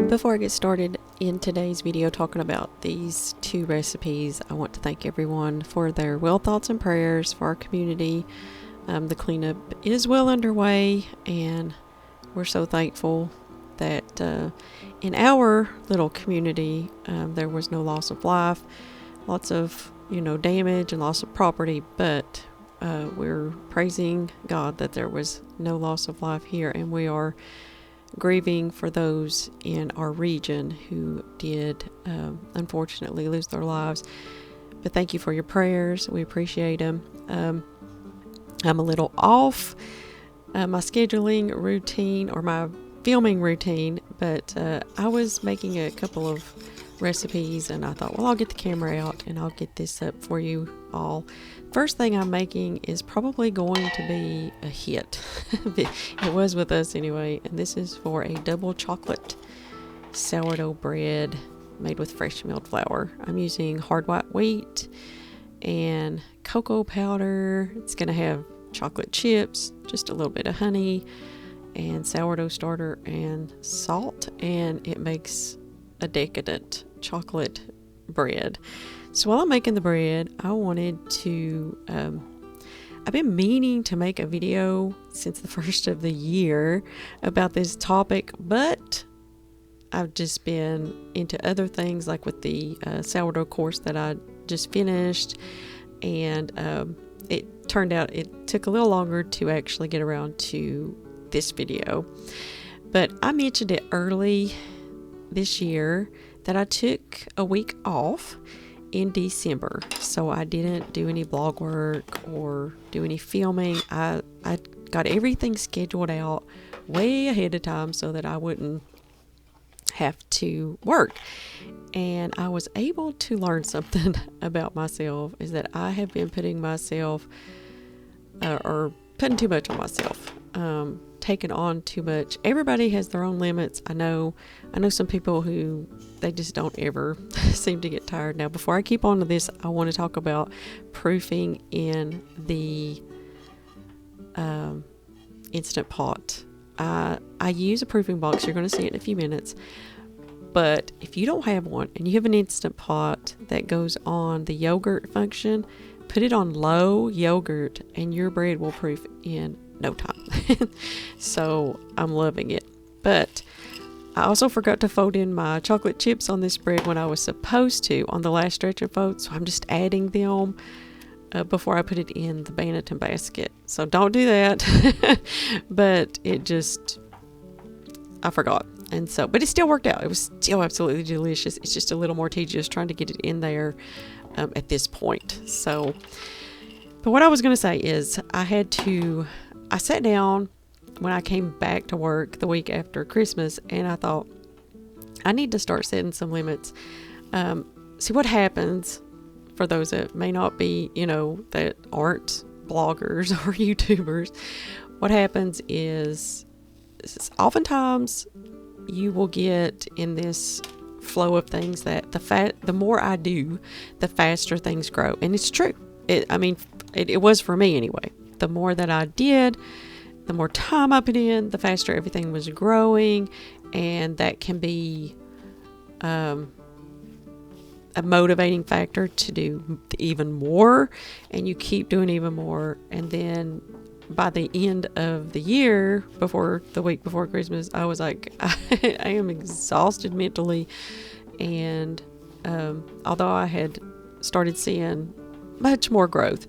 Before I get started in today's video talking about these two recipes, I want to thank everyone for their well thoughts and prayers for our community. The cleanup is well underway, and we're so thankful that in our little community there was no loss of life, lots of damage and loss of property, but we're praising God that there was no loss of life here, and we are grieving for those in our region who did unfortunately lose their lives. But thank you for your prayers. We appreciate them. I'm a little off my scheduling routine or my filming routine, but I was making a couple of recipes and I thought, well, I'll get the camera out and I'll get this up for you all. First thing I'm making is probably going to be a hit. It was with us anyway, and this is for a double chocolate sourdough bread made with fresh milled flour. I'm using hard white wheat and cocoa powder. It's going to have chocolate chips, just a little bit of honey, and sourdough starter and salt, and it makes a decadent chocolate bread. So while I'm making the bread, I wanted to I've been meaning to make a video since the first of the year about this topic, but I've just been into other things, like with the sourdough course that I just finished, and it turned out it took a little longer to actually get around to this video. But I mentioned it early this year that I took a week off in December, so I didn't do any blog work or do any filming. I got everything scheduled out way ahead of time so that I wouldn't have to work. And I was able to learn something about myself, is that I have been putting myself or putting too much on myself, taking on too much. Everybody has their own limits. I know some people who they just don't ever seem to get tired. Now, before I keep on to this, I want to talk about proofing in the Instant Pot. I use a proofing box. You're going to see it in a few minutes. But if you don't have one and you have an Instant Pot that goes on the yogurt function, put it on low yogurt and your bread will proof in no time. So I'm loving it. But I also forgot to fold in my chocolate chips on this bread when I was supposed to on the last stretch and fold, so I'm just adding them before I put it in the Banneton basket. So don't do that. But I forgot. And so, but it still worked out. It was still absolutely delicious. It's just a little more tedious trying to get it in there at this point. So, but what I was going to say is I sat down when I came back to work the week after Christmas, and I thought, I need to start setting some limits. See what happens for those that may not be, that aren't bloggers or YouTubers. What happens is oftentimes you will get in this flow of things that the more I do, the faster things grow. And it's true. It was for me anyway. The more that I did, the more time I put in, the faster everything was growing, and that can be a motivating factor to do even more, and you keep doing even more. And then by the end of the year, before the week before Christmas, I was like, I am exhausted mentally. And although I had started seeing much more growth,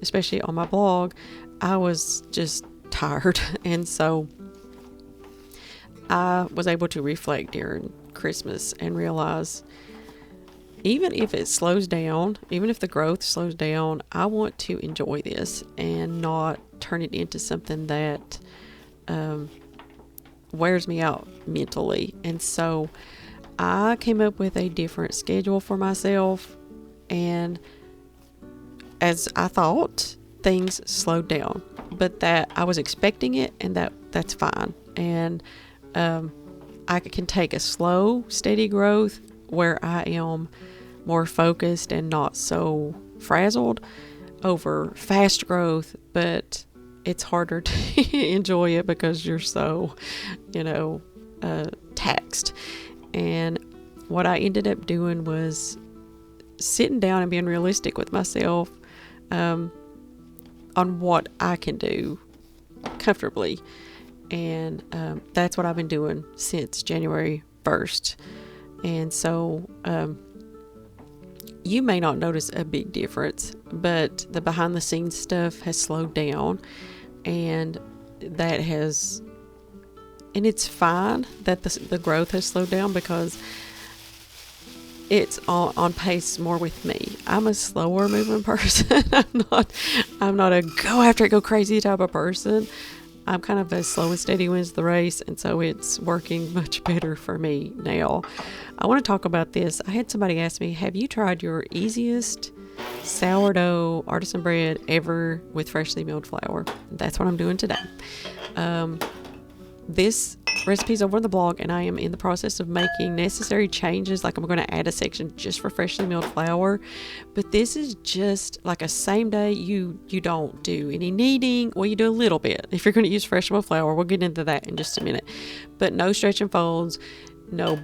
especially on my blog, I was just tired. And so I was able to reflect during Christmas and realize, even if it slows down, even if the growth slows down, I want to enjoy this and not turn it into something that wears me out mentally. And so I came up with a different schedule for myself, and as I thought, things slowed down, but that I was expecting it, and that's fine. And I can take a slow, steady growth where I am more focused and not so frazzled, over fast growth, but it's harder to enjoy it because you're so, taxed. And what I ended up doing was sitting down and being realistic with myself on what I can do comfortably. And that's what I've been doing since January 1st. And so you may not notice a big difference, but the behind the scenes stuff has slowed down, and it's fine that the growth has slowed down because it's on pace more with me. I'm a slower moving person. I'm not a go after it, go crazy type of person. I'm kind of a slow and steady wins the race, and so it's working much better for me now. I want to talk about this. I had somebody ask me, have you tried your easiest sourdough artisan bread ever with freshly milled flour? That's what I'm doing today. This recipe's over on the blog, and I am in the process of making necessary changes. Like, I'm going to add a section just for freshly milled flour, but this is just like a same day. You don't do any kneading. Well, you do a little bit if you're going to use fresh milled flour. We'll get into that in just a minute, but no stretch and folds, no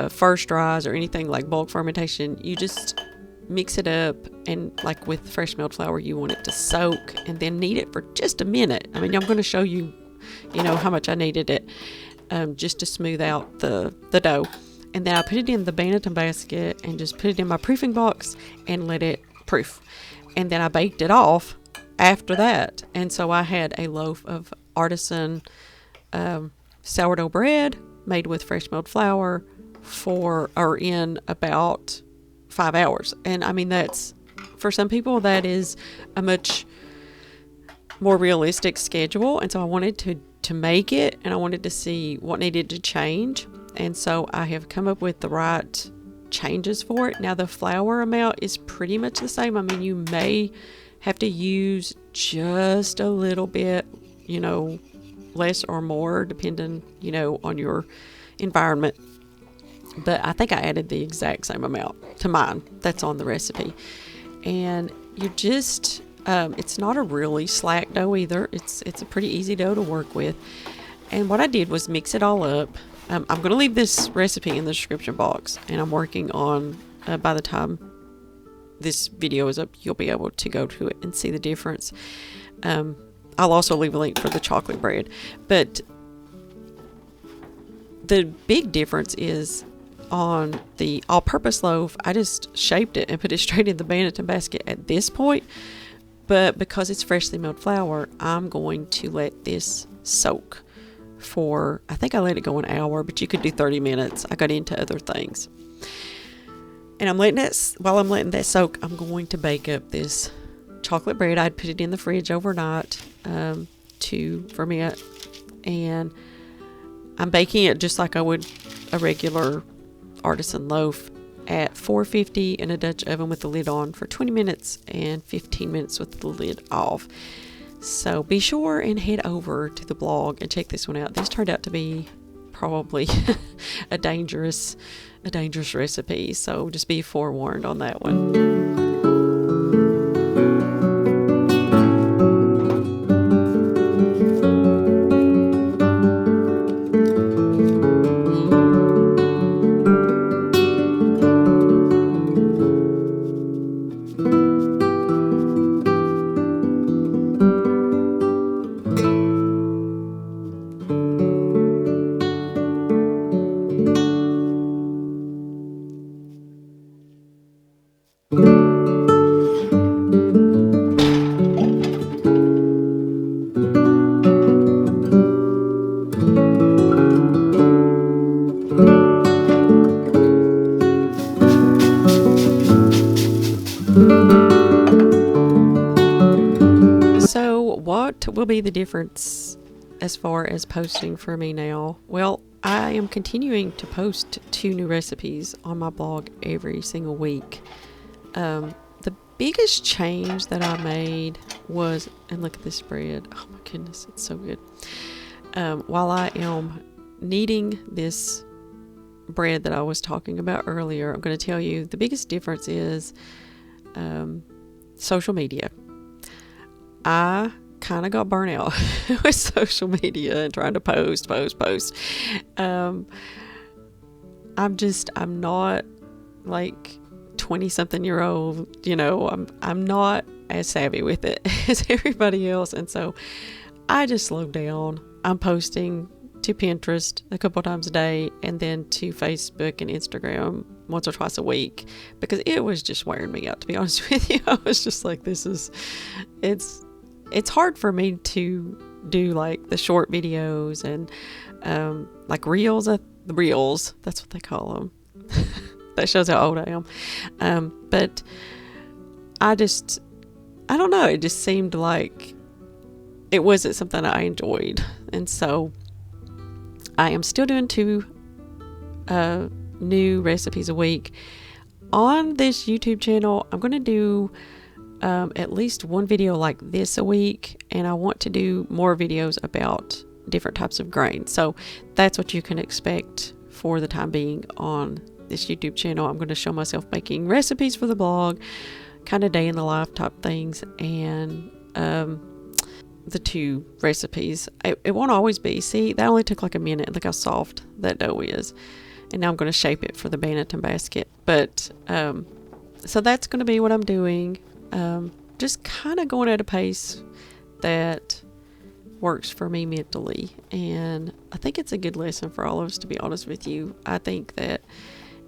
first dries or anything like bulk fermentation. You just mix it up, and like with fresh milled flour, you want it to soak and then knead it for just a minute. I mean, I'm going to show you how much I needed it, just to smooth out the dough. And then I put it in the Banneton basket and just put it in my proofing box and let it proof. And then I baked it off after that. And so I had a loaf of artisan sourdough bread made with fresh milled flour in about 5 hours. And I mean, that's, for some people, that is a much more realistic schedule. And so I wanted to make it, and I wanted to see what needed to change. And so I have come up with the right changes for it. Now, the flour amount is pretty much the same. I mean, you may have to use just a little bit, less or more, depending, on your environment. But I think I added the exact same amount to mine that's on the recipe. And you just, it's not a really slack dough either. It's a pretty easy dough to work with. And what I did was mix it all up. I'm going to leave this recipe in the description box, and I'm working on, by the time this video is up, you'll be able to go to it and see the difference. I'll also leave a link for the chocolate bread. But the big difference is on the all-purpose loaf, I just shaped it and put it straight in the Banneton basket at this point. But because it's freshly milled flour, I'm going to let this soak for, I think I let it go an hour, but you could do 30 minutes. I got into other things. And while I'm letting that soak, I'm going to bake up this chocolate bread. I'd put it in the fridge overnight to ferment. And I'm baking it just like I would a regular artisan loaf at 450 in a Dutch oven with the lid on for 20 minutes and 15 minutes with the lid off. So be sure and head over to the blog and check this one out. This turned out to be probably a dangerous recipe, so just be forewarned on that one. What will be the difference as far as posting for me now? Well, I am continuing to post 2 new recipes on my blog every single week. The biggest change that I made was, and look at this bread. Oh my goodness, it's so good. While I am kneading this bread that I was talking about earlier, I'm going to tell you the biggest difference is social media. I kind of got burnt out with social media and trying to post. I'm not like 20 something year old, I'm not as savvy with it as everybody else. And so I just slowed down. I'm posting to Pinterest a couple times a day and then to Facebook and Instagram once or twice a week, because it was just wearing me out, to be honest with you. I was just like, it's hard for me to do like the short videos and like reels, that's what they call them. That shows how old I am. But I don't know, it just seemed like it wasn't something I enjoyed. And so I am still doing 2 new recipes a week. On this YouTube channel, I'm going to do at least 1 video like this a week, and I want to do more videos about different types of grain. So that's what you can expect for the time being on this YouTube channel. I'm going to show myself making recipes for the blog, kind of day in the life type things, and the 2 recipes. It won't always be. See, that only took like a minute. Look how soft that dough is. And now I'm going to shape it for the Banneton basket. But so that's going to be what I'm doing. Just kind of going at a pace that works for me mentally. And I think it's a good lesson for all of us, to be honest with you. I think that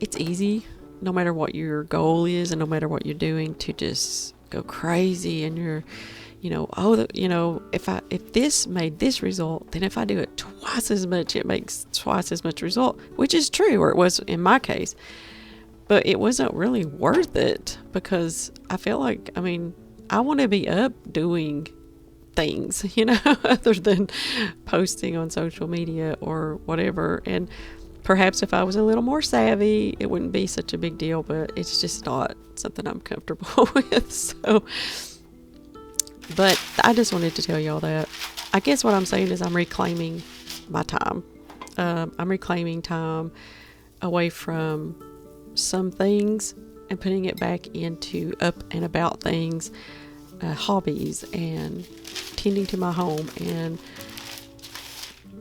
it's easy, no matter what your goal is and no matter what you're doing, to just go crazy, and you're if this made this result, then if I do it twice as much, it makes twice as much result, which is true, or it was in my case. But it wasn't really worth it, because I feel like, I want to be up doing things, other than posting on social media or whatever. And perhaps if I was a little more savvy, it wouldn't be such a big deal, but it's just not something I'm comfortable with. So, but I just wanted to tell y'all that. I guess what I'm saying is I'm reclaiming my time. I'm reclaiming time away from some things and putting it back into up and about things, hobbies, and tending to my home. And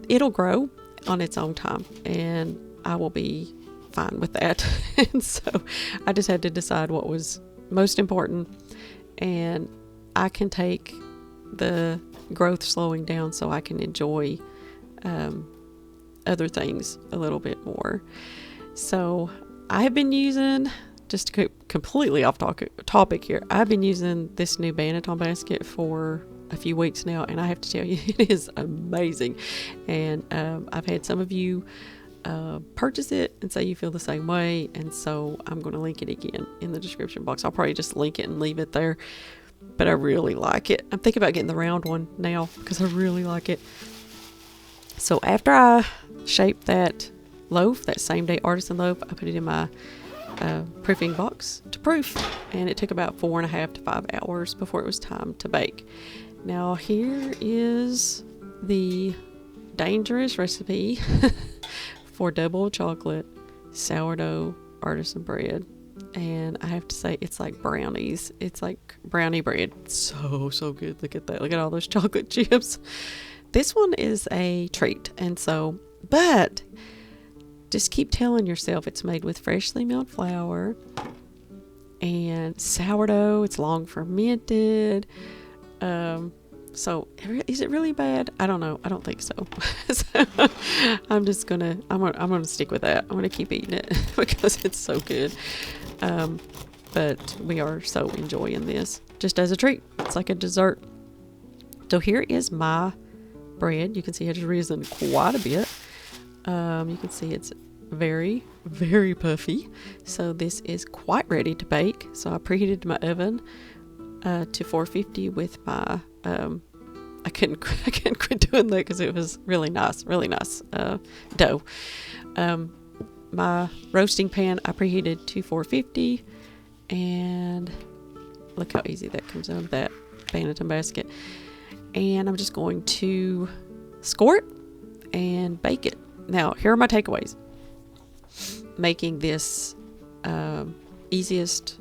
it'll grow on its own time, and I will be fine with that. And so I just had to decide what was most important, and I can take the growth slowing down so I can enjoy other things a little bit more. So I have been using, just to completely off topic here, I've been using this new Banneton basket for a few weeks now, and I have to tell you, it is amazing. And I've had some of you purchase it and say you feel the same way, and so I'm going to link it again in the description box. I'll probably just link it and leave it there, but I really like it. I'm thinking about getting the round one now because I really like it. So after I shaped that loaf, that same day artisan loaf, I put it in my proofing box to proof, and it took about 4.5 to 5 hours before it was time to bake. Now here is the dangerous recipe for double chocolate sourdough artisan bread, and I have to say, it's like brownies. It's like brownie bread. So good. Look at that. Look at all those chocolate chips. This one is a treat. And so, but just keep telling yourself it's made with freshly milled flour and sourdough. It's long fermented. So is it really bad? I don't know. I don't think so. So I'm gonna stick with that. I'm gonna keep eating it because it's so good. But we are so enjoying this just as a treat. It's like a dessert. So here is my bread. You can see it's risen quite a bit. You can see it's very, very puffy. So this is quite ready to bake. So I preheated my oven to 450 with my I couldn't quit doing that because it was really nice dough. My roasting pan I preheated to 450, and look how easy that comes out of that Banneton basket. And I'm just going to score it and bake it. Now, here are my takeaways. Making this easiest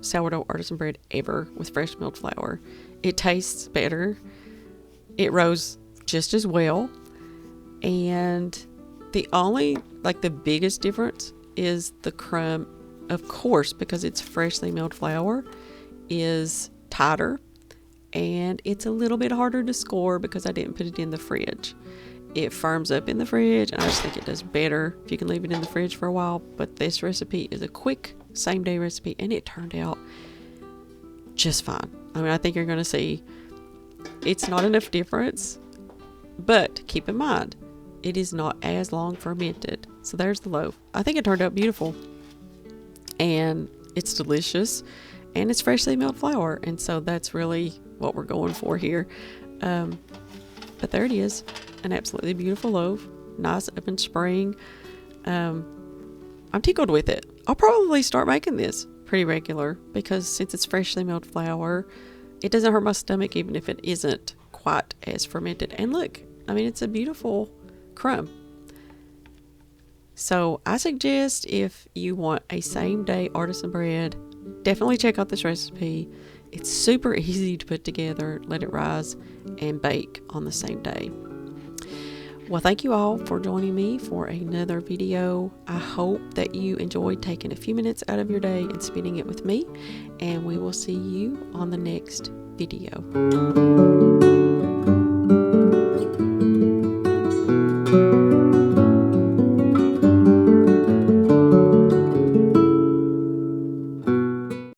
sourdough artisan bread ever with fresh milled flour It tastes better. It rose just as well. And the only, like the biggest difference is the crumb, of course, because it's freshly milled flour, is tighter. And it's a little bit harder to score because I didn't put it in the fridge. It firms up in the fridge, and I just think it does better if you can leave it in the fridge for a while. But this recipe is a quick same day recipe, and it turned out just fine. I mean, I think you're going to see it's not enough difference, but keep in mind it is not as long fermented. So there's the loaf. I think it turned out beautiful, and it's delicious, and it's freshly milled flour, and so that's really what we're going for here. But there it is, an absolutely beautiful loaf, nice open spring. I'm tickled with it. I'll probably start making this pretty regular, because since it's freshly milled flour, it doesn't hurt my stomach even if it isn't quite as fermented. And look, I mean, it's a beautiful crumb. So I suggest if you want a same day artisan bread, definitely check out this recipe. It's super easy to put together, let it rise, and bake on the same day. Well, thank you all for joining me for another video. I hope that you enjoyed taking a few minutes out of your day and spending it with me, and we will see you on the next video.